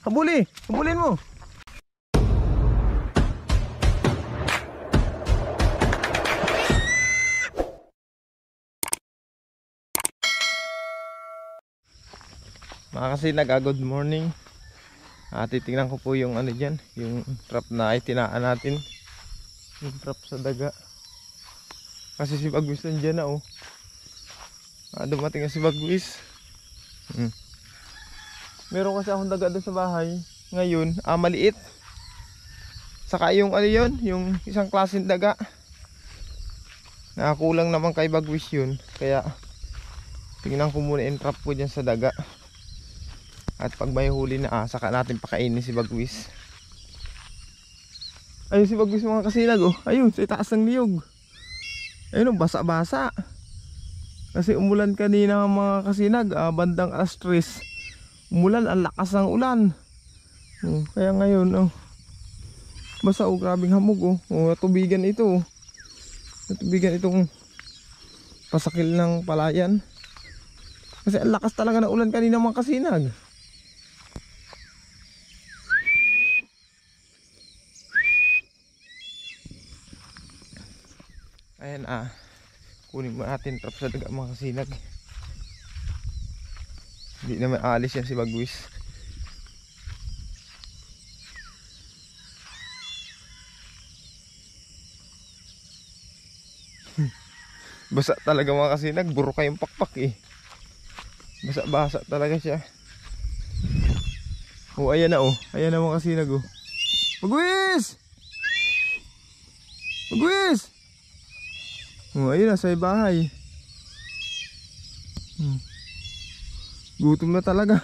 Habulin mo. Mga kasinag, good morning. Titingnan ko po yung ano dyan, yung trap na itinaan natin. Yung trap sa daga. Kasi si Bagwis nandiyan na oh. Dumating na si Bagwis. Meron kasi akong daga doon sa bahay. Ngayon, maliit. Saka yung ano yun, yung isang klaseng daga. Nakakulang naman kay Bagwis yun. Kaya tingnan ko muna yung trap ko dyan sa daga. At pag may huli na saka natin pakainin si Bagwis. Ayun si Bagwis mga kasinag oh. Ayun sa itaas ng niyog. Ayun oh, basa-basa. Kasi umulan kanina mga kasinag, bandang alas 3. Umulan, ang lakas ng ulan. Kaya ngayon basa oh, grabing hamog oh. Natubigan ito oh. Natubigan itong pasakil ng palayan. Kasi ang lakas talaga ng ulan kanina mga kasinag. Ayan kunin mo natin trap sa daga mga kasinag. Hindi naman alis yan si Bagwis. Basa talaga mga kasinag, buro kayong pakpak eh. Basa-basa talaga siya. Ayan na ayan na mga kasinag oh. Bagwis! Bagwis! Ayun na sa bahay. Gutom na talaga.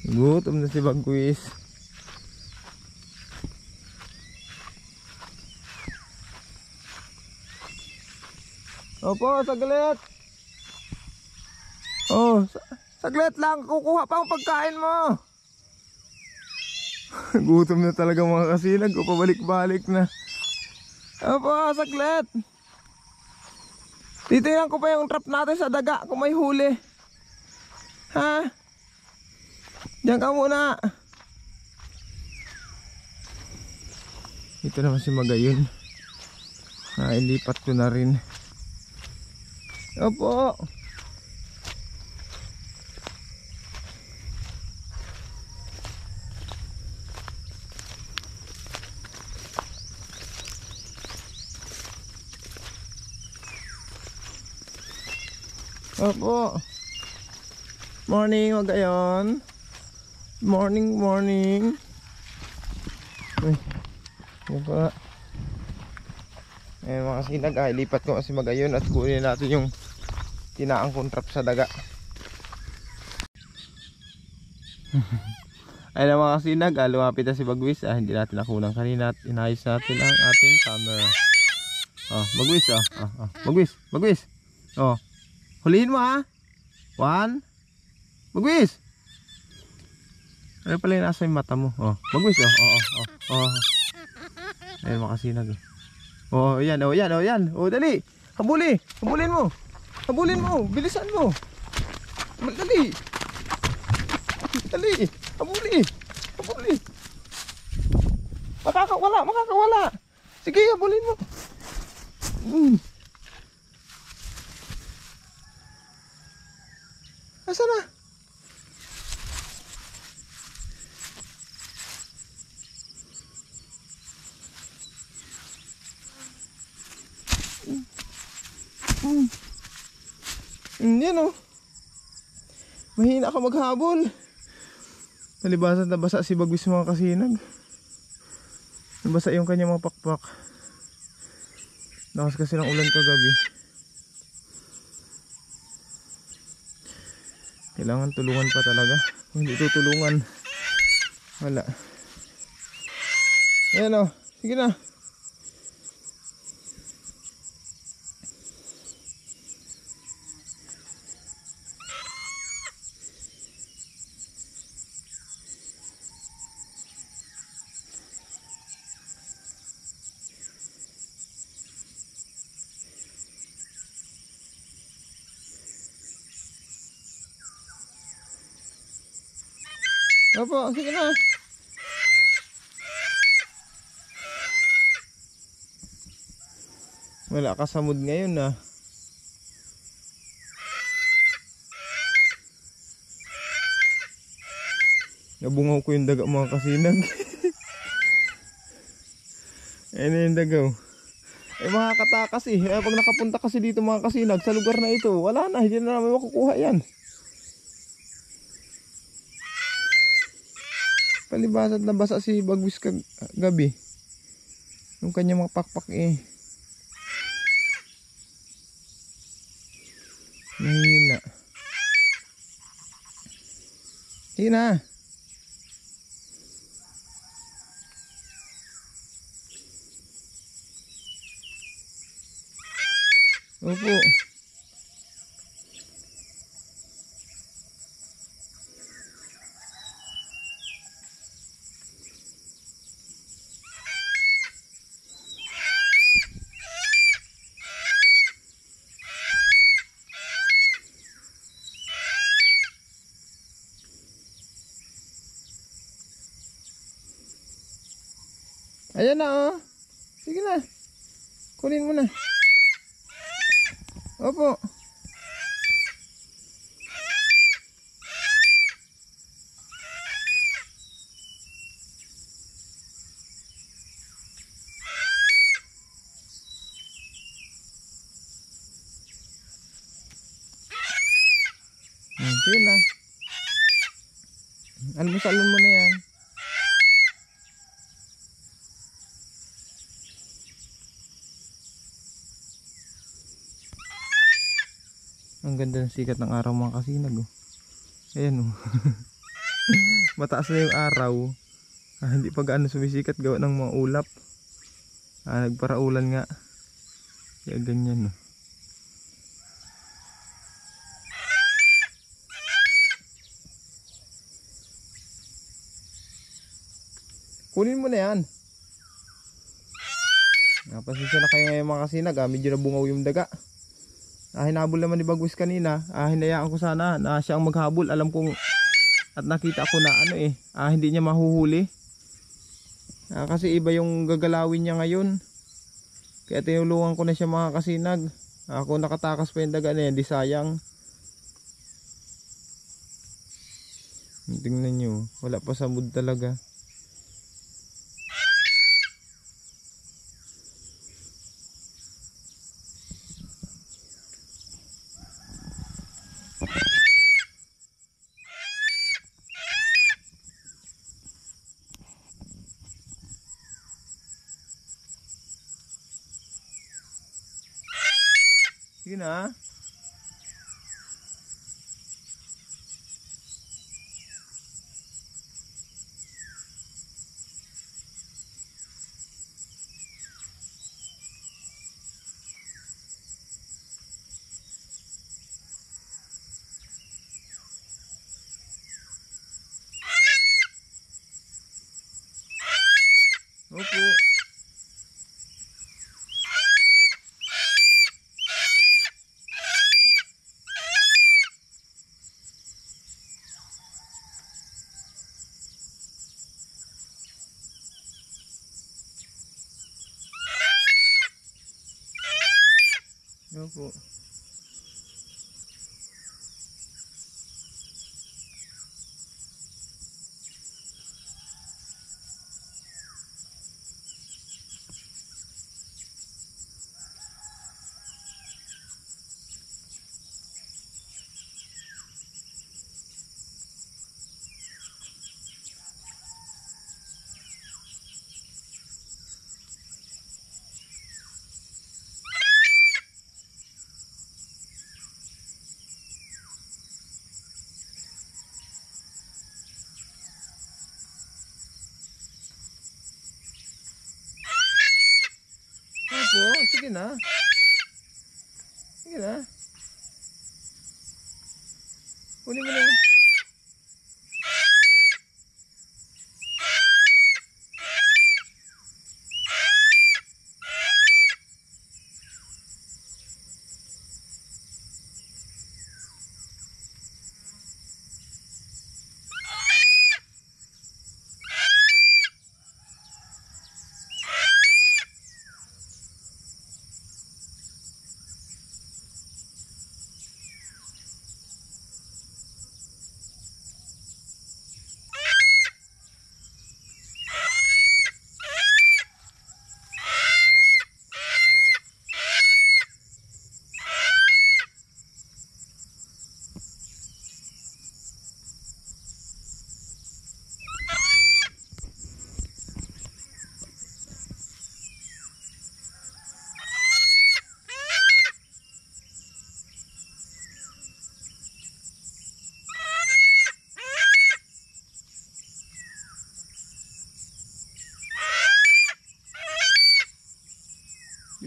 Gutom na si Bagwis. Opo, saglit. Saglit lang, kukuha pa ang pagkain mo. Gutom na talaga mga kasinag, pabalik-balik na. Opo, saglit. Titingnan ko pa yung trap natin sa daga kung may huli. Ha? Diyan ka muna. Ito naman si Magayon. Ilipat ko na rin. Opo. Opo. Morning, Magayon. Morning. Yan pa. Ayan mga sinag, ilipat ko kasi Magayon at kunin natin yung tinaang kontrap sa daga. Ayan mga sinag, lumapit na si Bagwis. Hindi natin nakunang kanina at inayos natin ang ating camera. Bagwis Bagwis. Huliin mo 1. Bagwis. Ano pala yung nasa yung mata mo? Bagwis Ayan mga sinag. Yan. Dali. Habulin mo. Bilisan mo. Dali. Habuli. Makakawala. Sige, habulin mo. Asa na? Yan mahina ka maghabol. Nalibasan na basa si Bagwis mga kasinag. Nabasa yung kanya mga pakpak. Lakas kasi ng ulan kagabi. Kailangan tulungan pa talaga. Kung hindi tutulungan, wala. Ayan sige na. Opo, sige na. Wala ka sa mood ngayon ah. Nabungaw ko yung daga mga kasinag. Ayun yung dagaw. Eh makakatakas eh. Pag nakapunta kasi dito mga kasinag sa lugar na ito, wala na, hindi na namin makukuha yan. Palibasat na basa si Bagwis gabi. Yung kanya mga pakpak eh. Mahina. Sige na. Opo. Ayan na oh. Sige na. Kunin mo na. Opo. Sige na. Almusalon mo na yan. Ang ganda ng sikat ng araw mga kasinag oh. Ayan oh. Mataas na yung araw. Hindi pa gaano sumisikat gawa ng mga ulap. Nagparaulan nga. Kaya ganyan oh. Kunin mo na yan. Napasensya na kayo ngayon mga kasinag medyo nabungaw yung daga. Hinabol naman ni Bagwis kanina. Hinayaan ko sana na siya ang maghabol. Alam kong at nakita ko na ano eh. Hindi niya mahuhuli. Kasi iba yung gagalawin niya ngayon. Kaya tinulungan ko na siya mga kasinag. Kung nakatakas pa yung daga na yan, di sayang. Tingnan nyo. Wala pa sa mood talaga. Sige na. Opo. Opo. Opo, sige na. Sige na. Kunin mo na yan.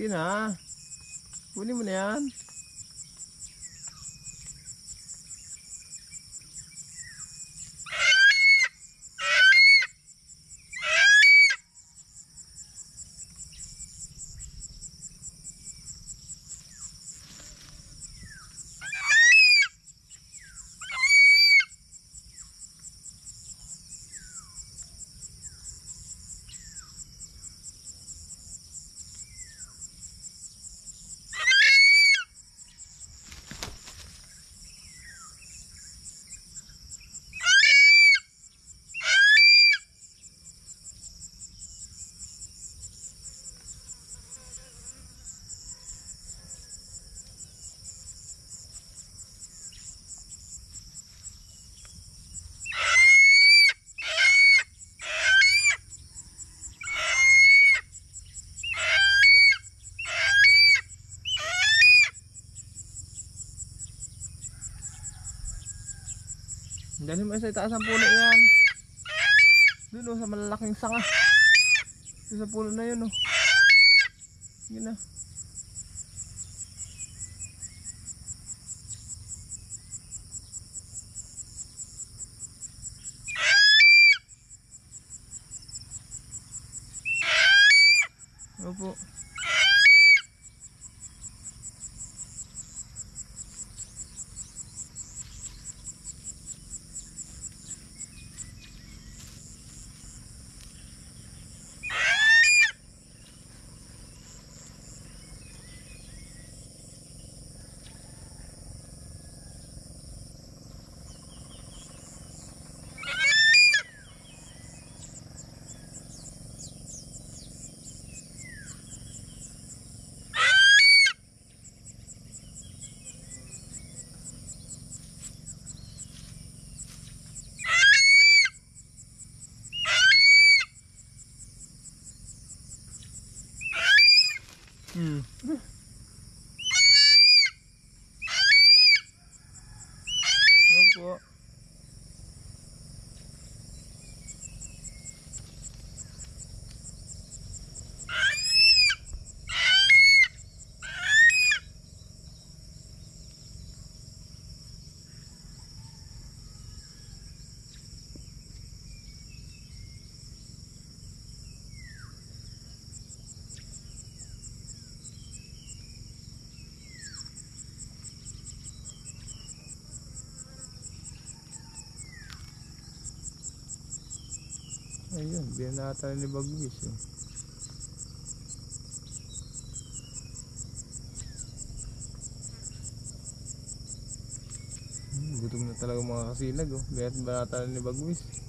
Sige na. Kunin mo na yan. Dali mo sa itaas ang puno yan. Doon o, sa malalaking sanga. Doon sa puno na yun o. Sige na. Opo. Opo. Ayun, binata ni Bagwis eh. Gutom na talaga mga kasinag oh. Binata ni Bagwis.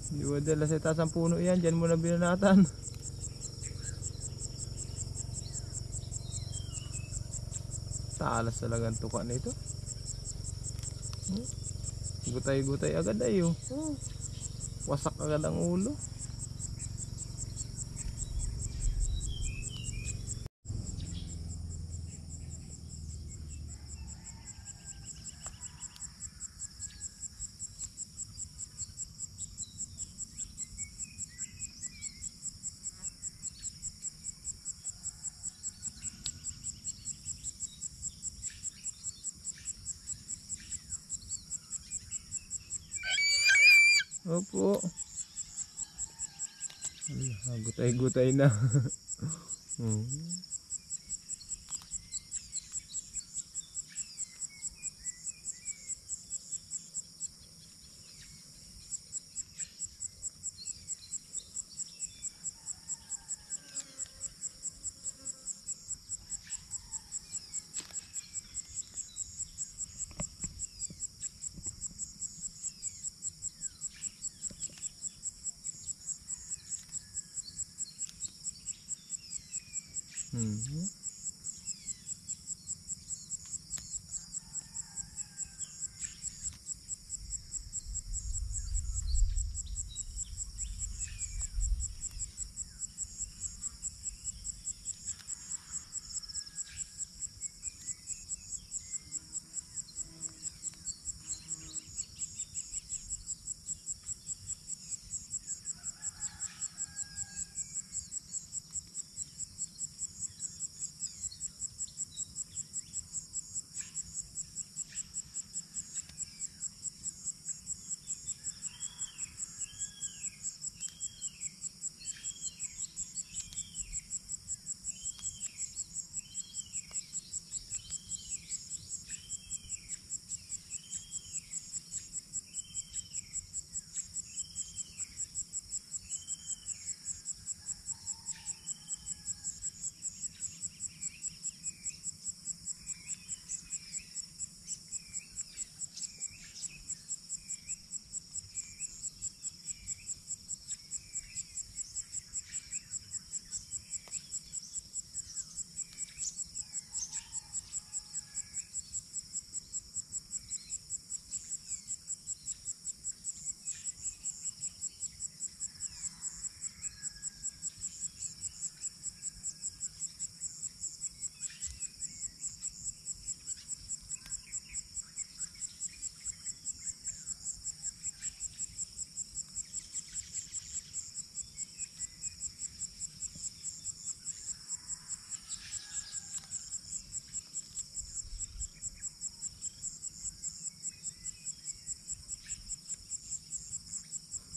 Di ba dala sa itaas ang puno yan, dyan mo na binanatan. Talas talaga ang tuka nito. Gutay-gutay agad ay oh. Wasak agad ang ulo. Opo. Gutay-gutay na.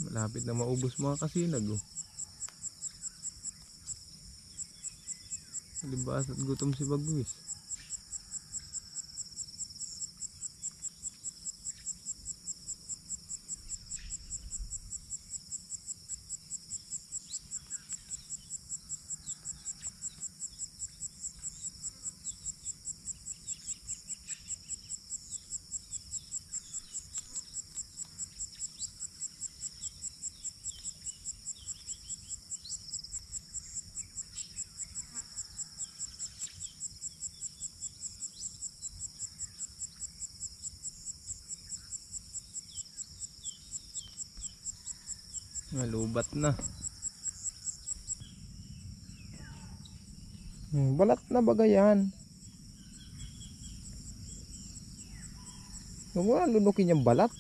Malapit na maubos mga kasinag oh. Libas at gutom si Bagwis. Nalubat na. Balat na bagay yan. Huwag mo na lunukin yung balat.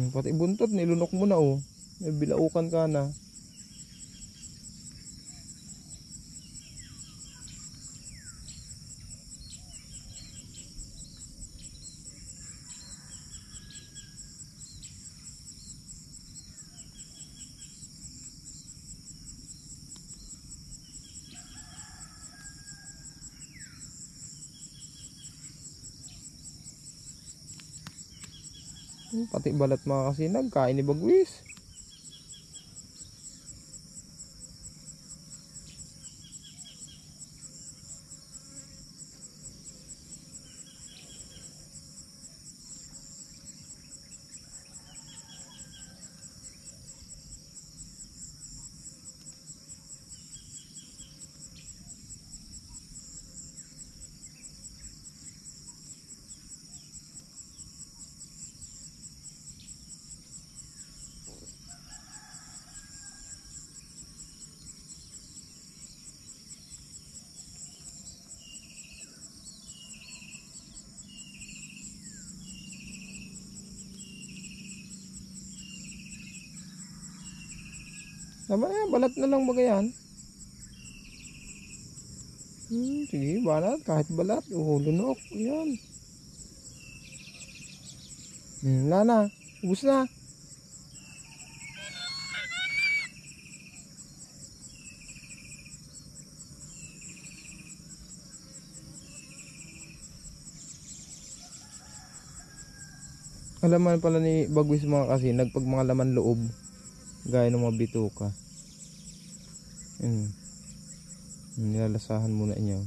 Pati buntot nilunok mo na oh. May bilaukan ka na. Pati balat mga kasinag, kain ni Bagwis. Tama na yan, balat na lang bagay yan. Sige, balat, kahit balat. Lunok, yan. Wala na, ubus na. Alaman pala ni Bagwis mga kasinag pag mga laman loob. Gaya ng mga bituka. Nilalasahan muna niya.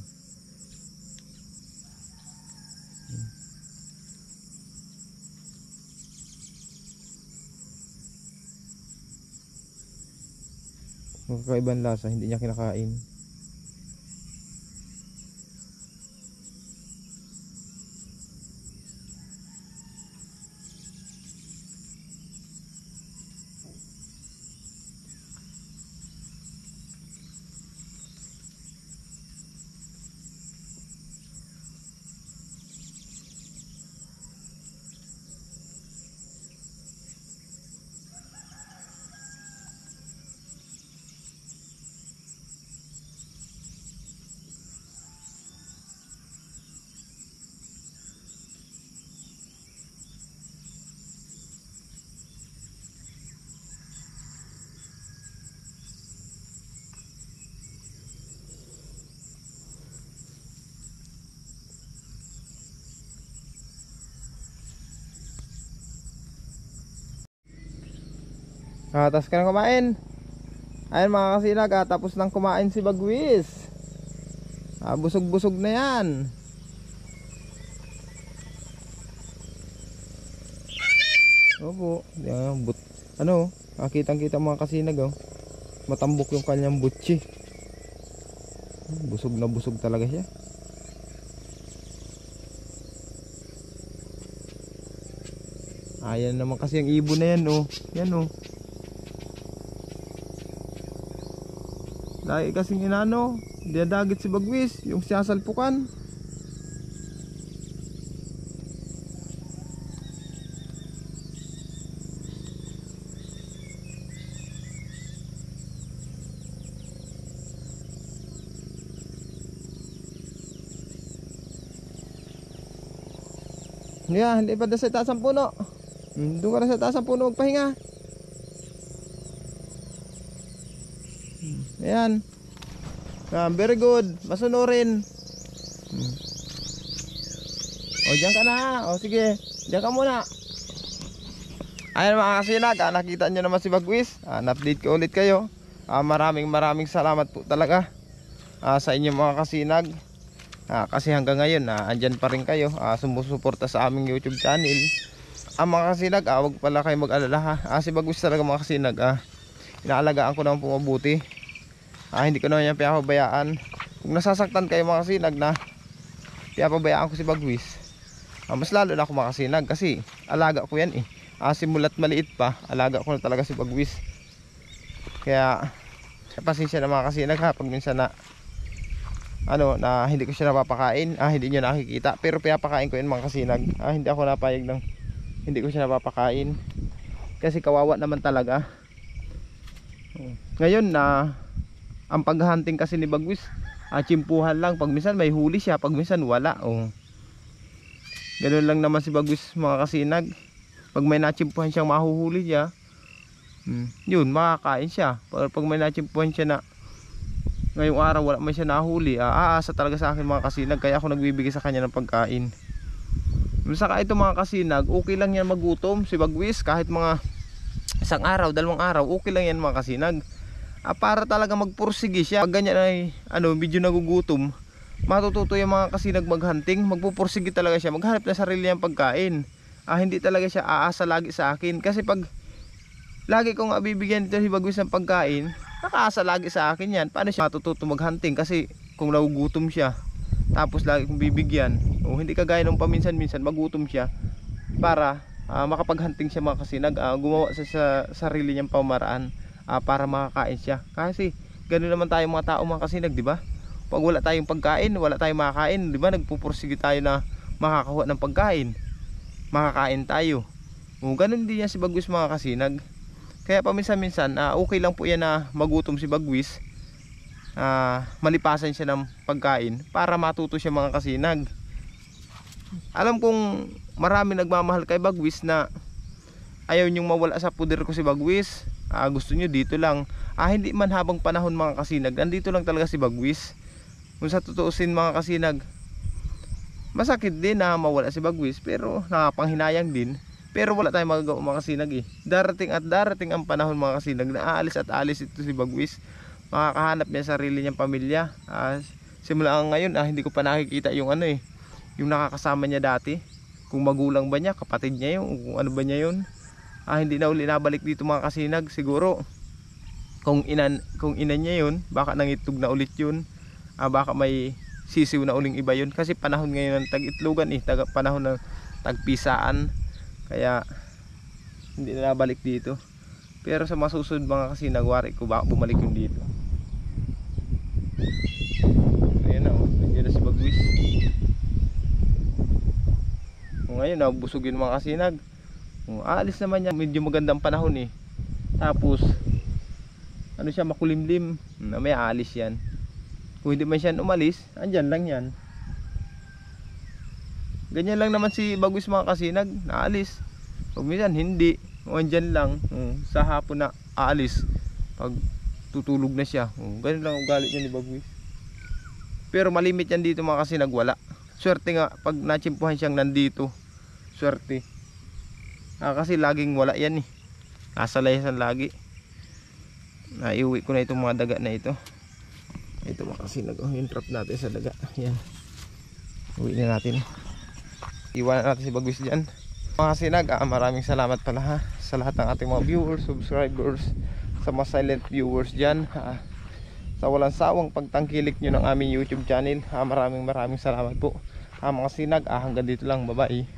Magkakaibang lasa, hindi niya kinakain. Tapos ka na kumain. Ayun mga kasinag, tapos nang kumain si Bagwis. Busog-busog na yan. Opo. Ano, kitang-kita mga kasinag oh. Matambok yung kanyang butchi. Busog na busog talaga siya. Ayan naman kasi ang ibon na yan oh. Yan oh. Lagi kasing inano, dinadagit si Bagwis, yung siyasalpukan. Yan, hindi pa doon sa taas ng puno. Doon ka na sa taas ng puno, magpahinga. Ayan. Very good. Masunurin. O, dyan ka na. O, sige. Dyan ka muna. Ayan mga kasinag, nakita nyo naman si Bagwis. Na-update ko ulit kayo. Maraming salamat po talaga sa inyong mga kasinag. Kasi hanggang ngayon andyan pa rin kayo, sumusuporta sa aming YouTube channel. Mga kasinag, wag pala kayo mag-alala ha. Si Bagwis talaga mga kasinag, inaalagaan ko naman po mabuti. Hindi ko naman yan pinapabayaan. Kung nasasaktan kayo mga kasinag na pinapabayaan ko si Bagwis, mas lalo na ako mga kasinag, kasi alaga ko yan eh. Simulat maliit pa, alaga ko na talaga si Bagwis. Kaya pasensya na mga kasinag ha, pag minsan na na hindi ko siya napapakain, hindi nyo nakikita, pero pinapakain ko yun mga kasinag. Hindi ako napayag ng hindi ko siya napapakain, kasi kawawa naman talaga. Ngayon ang paghunting kasi ni Bagwis, tsimpuhan lang, pag minsan may huli siya, pag minsan wala. Ganun lang naman si Bagwis mga kasinag. Pag may natsimpuhan siyang mahuhuli siya, yun, makakain siya. Pag may natsimpuhan siya na ngayong araw wala man siya nahuli, aasa talaga sa akin mga kasinag, kaya ako nagbibigay sa kanya ng pagkain. Saka ito mga kasinag, okay lang yan magutom si Bagwis, kahit mga isang araw, dalawang araw, okay lang yan mga kasinag. Para talaga magpursige siya. Pag ganyan ay medyo nagugutom, matututo yung mga kasinag maghunting, magpupursige talaga siya, maghanap ng sarili niyang pagkain. Hindi talaga siya aasa lagi sa akin, kasi pag lagi kong bibigyan dito si Bagwis ng pagkain, nakaasa lagi sa akin yan. Paano siya matututo maghunting? Kasi kung nagugutom siya, tapos lagi kong bibigyan, hindi kagaya nung paminsan-minsan magutom siya, para makapaghunting siya mga kasinag, gumawa sa sarili niyang pamaraan para makakain siya. Kasi ganoon naman tayo mga tao mga kasinag, di ba? Pag wala tayong pagkain, wala tayong makakain, di ba? Nagpupursige tayo na makakakuha ng pagkain, makakain tayo. Ganun din yan si Bagwis mga kasinag. Kaya paminsan-minsan okay lang po yan na magutom si Bagwis, malipasan siya ng pagkain para matuto siya mga kasinag. Alam kong marami nagmamahal kay Bagwis na ayaw nyong mawala sa puder ko si Bagwis. Gusto nyo dito lang. Hindi man habang panahon mga kasinag, nandito lang talaga si Bagwis. Kung sa tutuusin mga kasinag, masakit din na mawala si Bagwis, pero nakapanghinayang din. Pero wala tayong magagawa mga kasinag eh. Darating at darating ang panahon mga kasinag na aalis at aalis ito si Bagwis. Makakahanap niya sarili niyang pamilya. Simula ngayon hindi ko pa nakikita yung yung nakakasama niya dati. Kung magulang ba niya, kapatid niya yun, kung ano ba niya yun. Hindi na uli nabalik dito mga kasinag. Siguro kung ina niya yun, baka nangitog na ulit yun. Baka may sisiw na uling iba yun. Kasi panahon ngayon ng tag-itlogan panahon ng tagpisaan. Kaya hindi na nabalik dito. Pero sa masusunod mga kasinag, wari ko baka bumalik yun dito. Ayan na nandiyan na si Bagwis. Ngayon busog yun mga kasinag. Aalis naman yan, medyo magandang panahon eh. Tapos siya, makulimlim, may aalis yan. Kung hindi man siya umalis, andyan lang yan. Ganyan lang naman si Bagwis mga kasinag, naalis. Pag minsan hindi, andyan lang, sa hapon na aalis. Pag tutulog na siya, ganyan lang ugali niya ni Bagwis. Pero malimit yan dito mga kasinag, wala. Swerte nga pag natsimpuhan siyang nandito, swerte. Kasi laging wala yan eh, nasa layasan lagi. Iuwi ko na itong mga daga na ito. Ito mga kasinag, yung trap natin sa daga. Yan, uwi na natin. Iwanan natin si Bagwis dyan. Mga kasinag, maraming salamat pala sa lahat ng ating mga viewers, subscribers, sa mga silent viewers dyan, sa walang sawang pagtangkilik nyo ng aming YouTube channel. Maraming salamat po mga kasinag. Hanggang dito lang, bye bye.